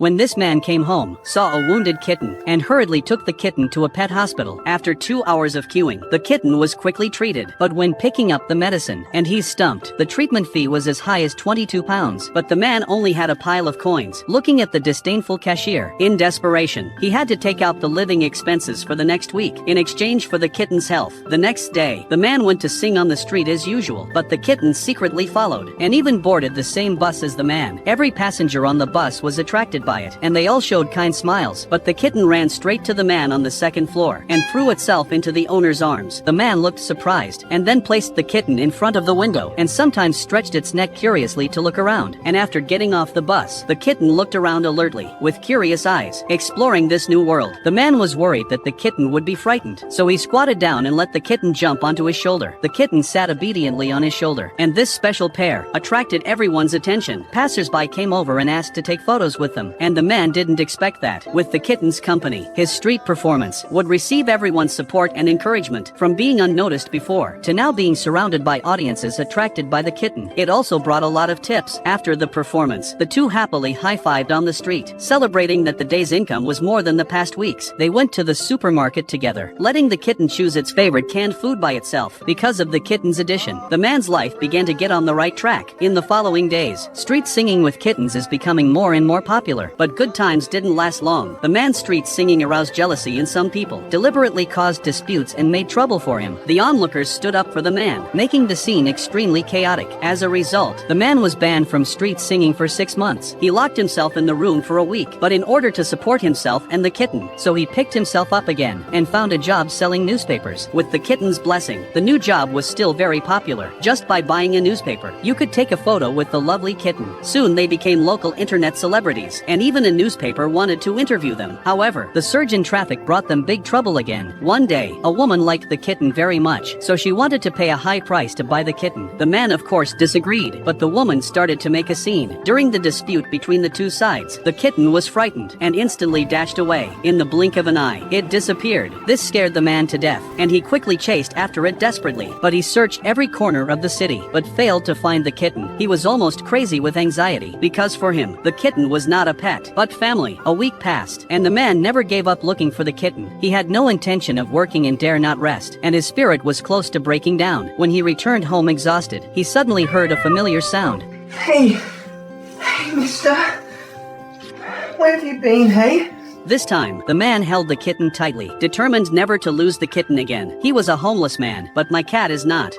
when this man came home, saw a wounded kitten, and hurriedly took the kitten to a pet hospital. After 2 hours of queuing, the kitten was quickly treated, but when picking up the medicine, and he's stumped, the treatment fee was as high as 22 pounds, but the man only had a pile of coins. Looking at the disdainful cashier, in desperation, he had to take out the living expenses for the next week, in exchange for the kitten's health. The next day, the man went to sing on the street as usual, but the kitten secretly followed, and even boarded the same bus as the man. Every passenger on the bus was attracted by it, and they all showed kind smiles, but the kitten ran straight to the man on the second floor, and threw itself into the owner's arms. The man looked surprised, and then placed the kitten in front of the window, and sometimes stretched its neck curiously to look around, and after getting off the bus, the kitten looked around alertly, with curious eyes, exploring this new world. The man was worried that the kitten would be frightened, so he squatted down and let the kitten jump onto his shoulder. The kitten sat obediently on his shoulder, and this special pair attracted everyone's attention. Passers-by came over and asked to take photos with them, and the man didn't expect that. With the kitten's company, his street performance would receive everyone's support and encouragement, from being unnoticed before to now being surrounded by audiences attracted by the kitten. It also brought a lot of tips. After the performance, the two happily high-fived on the street, celebrating that the day's income was more than the past week's. They went to the supermarket together, letting the kitten choose its favorite canned food by itself. Because of the kitten's addition, the man's life began to get on the right track. In the following days, street singing with kittens is becoming more and more popular, but good times didn't last long. The man's street singing aroused jealousy in some people, deliberately caused disputes and made trouble for him. The onlookers stood up for the man, making the scene extremely chaotic. As a result, the man was banned from street singing for 6 months. He locked himself in the room for a week, but in order to support himself and the kitten, so he picked himself up again, and found a job selling newspapers. With the kitten's blessing, the new job was still very popular. Just by buying a newspaper, you could take a photo with the lovely kitten. Soon they became local internet celebrities, and even a newspaper wanted to interview them. However, the surge in traffic brought them big trouble again. One day, a woman liked the kitten very much, so she wanted to pay a high price to buy the kitten. The man of course disagreed, but the woman started to make a scene. During the dispute between the two sides, the kitten was frightened and instantly dashed away. In the blink of an eye, it disappeared. This scared the man to death, and he quickly chased after it desperately. But he searched every corner of the city, but failed to find the kitten. He was almost crazy with anxiety, because for him, the kitten was not a pet, but family. A week passed, and the man never gave up looking for the kitten. He had no intention of working and dare not rest, and his spirit was close to breaking down. When he returned home exhausted, he suddenly heard a familiar sound. Hey, mister. Where have you been, hey? This time, the man held the kitten tightly, determined never to lose the kitten again. He was a homeless man, but my cat is not.